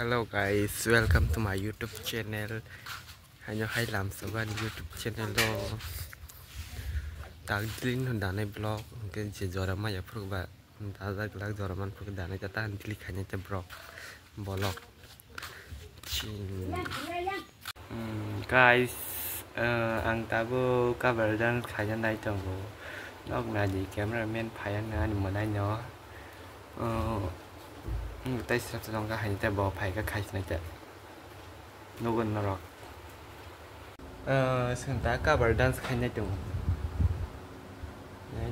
Hello guys, welcome to my YouTube channel. Hanya hai lam saban YouTube channel lo. Tag link hon dane blog ke je jorama ya purba. Daza gelag joraman purba dane jata antili khanya te blog. Guys, ang tabu cover dan khanya nai tonggo. Log na di cameraman phayan na ni manai no. Tay sắp xong cái hành ta bỏ phải cái khai này chạy nó gần nó rồi sừng tá cover dance khai này tung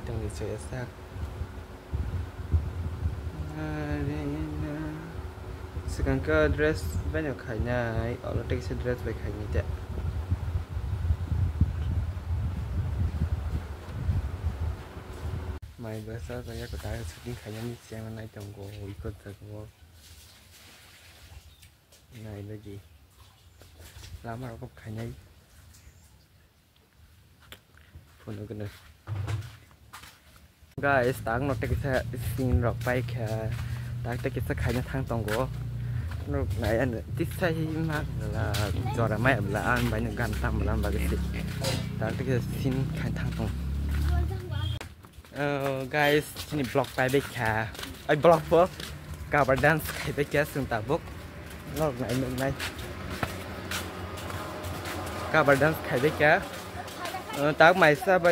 thì sẽ xác sekarang ke dress banyak khanya ở nó take dress về khai này chạy mày bữa sau tôi có tải shooting khai này xem này trong cô ikut aku này là gì làm mà có khai này phun được cái này guys tang nó take cái xin rọc bay kha tang take cái khai này thang trong cô nó này anh tích say mắc là do là mẹ là ăn bánh gan tăm làm và cái gì tang take cái xin khai thang trong guys ini blogไปค่ะไอ้ blog พวกcover dance ไปแค่ซึ่งตาบุกนอกไหนเมืองไหน cover dance ใครไปแค่ตากใหม่ซะไป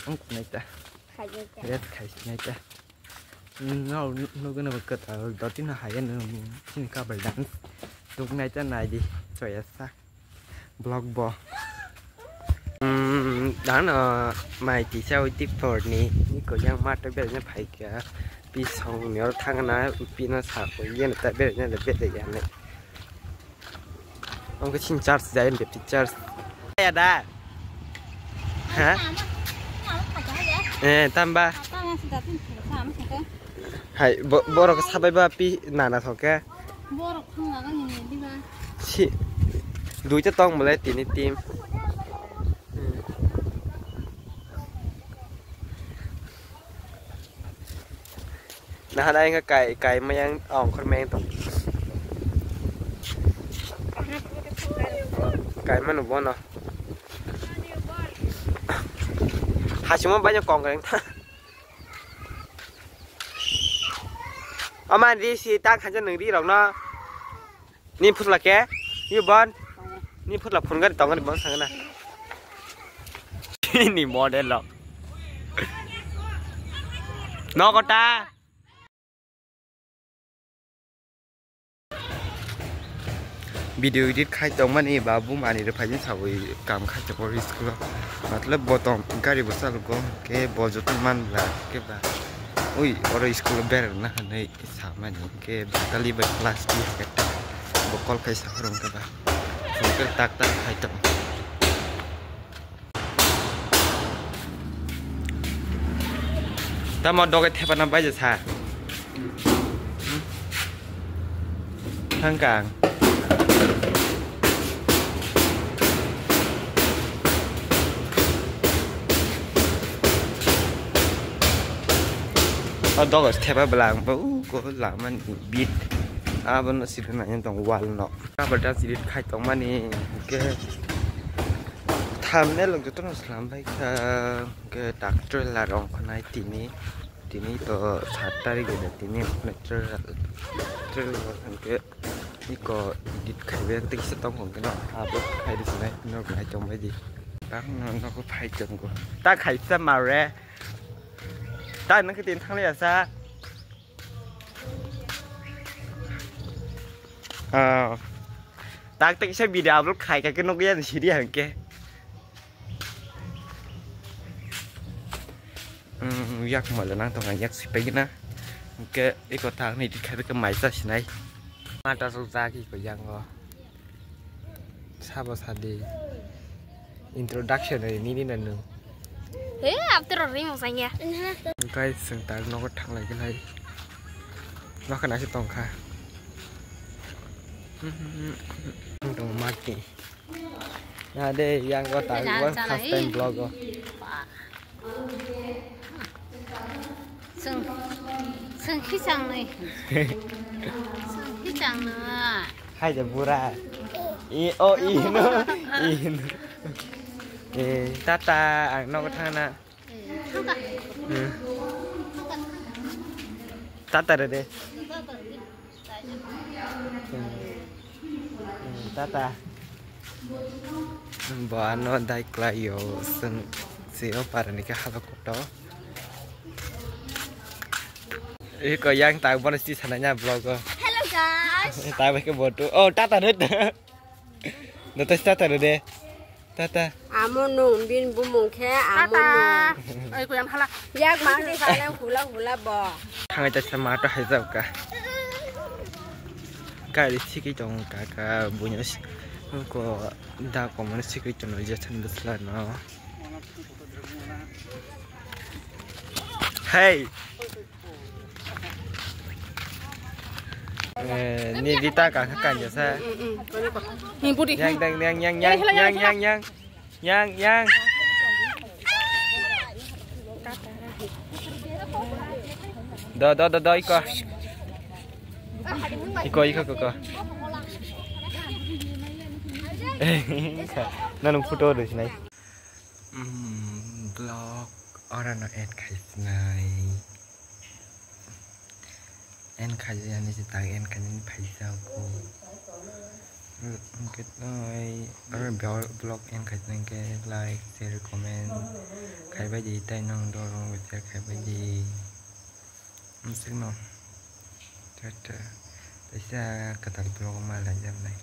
ôngไหนจ้ะเรียกใครไหนจ้ะnó cái nào cực ở đó chính là hải anh xin cover dance lúc nàyจ้ะnày đi soi sắc blog bò đó là mày chỉ sau tiếp phổi này như có giang mát đặc biệt là phải cả pi song nếu thang nó pi nó sạc của yên đặc biệt là đặc biệt để dạng này ông cái xin charge dây đẹp thì charge ai đã hả tam ba hay bộ rồi cái sao ba pi nà thôi cái chị đuôi cho tông một lấy tiền đi tim nah ada yang kai yang kon meng tong kai mana bono cuma banyak kong kan aman di si tak hanya neng di rong no ni phut la ke ni bon ni phut la phun kan tong kan bon sang na ni model lo no kota video edit khai tông mà này babu mà này được phải những sao cảm khai cho boris cơ, मतलब bottom गाड़ी बसा लोगो के बोझ तो मन ला के बा, ui और स्कूल बेर ना नहीं सामान के कली बे प्लास्टिक के बकल khai सारंग के बा, उनके ताक khai tông, ta mau đo cái thép nó bây giờ xa, thang càng đó là theo bạn bố có làm anh biết vẫn xịt này nhân tổng quan nó các bạn đã xịt khai tổng mà nè cái tham nên là chúng tôi làm vậy cái đặc trưng là rong con này tí ní to sát tay cái tí ní là trưng là cái ní có đi khai về tích sẽ tổngของcái nó bố khai đi này nó khai trong cái gì bác nó có khai chừng của ta khai sẽ mà ra ta nó cái tiền thằng này là sao ta tính xem video lúc khai cái nóc kia chỉ đi hàng kia yak mà là năng thằng yak xịt cái na cái có thằng này đi khai cái máy ra này mà ta sâu ra cái của giang rồi sao bao sao đi introduction này ní là nữa after rimosanya cái sừng tá nó có thằng này cái này nó cái này sẽ tông khai đồ mát kì đây yang có tải quá custom blogger Sang khi sang này. Sang khi sang nữa. Hai giờ pura. I no. I no. Tata ang no thana. Không cả. Tata de. Tata. Boano dai klayo sung sio para ni ka halo koto. Ko yang tahu mana sih sananya vlog. Hello guys. Tahu ke botu. Oh, Tata deh. Notas Tata deh. Tata. Amo nung bin bumung khe amo nung. Ơi cô emhala. Yak mang đi khai lem hula bò. Thằng ấy sama to hay sao cả. Cái gì cái trong cả bunyi ko da ko mana sih cái trong aja cenderung selana. Hey. Ni kita kan ya sa. Nhìn bút đi. Yang. Do iko. Nanung foto deh sini. Blog orang end kaisnai. En kajian ini tentang en kajian paisau ko. Mungkin orang blog en kajian ke like, share, comment. Kai baji tay nong dorong share kai baji. Mungkin no. Tata. Bisa kata blog malah jam lain.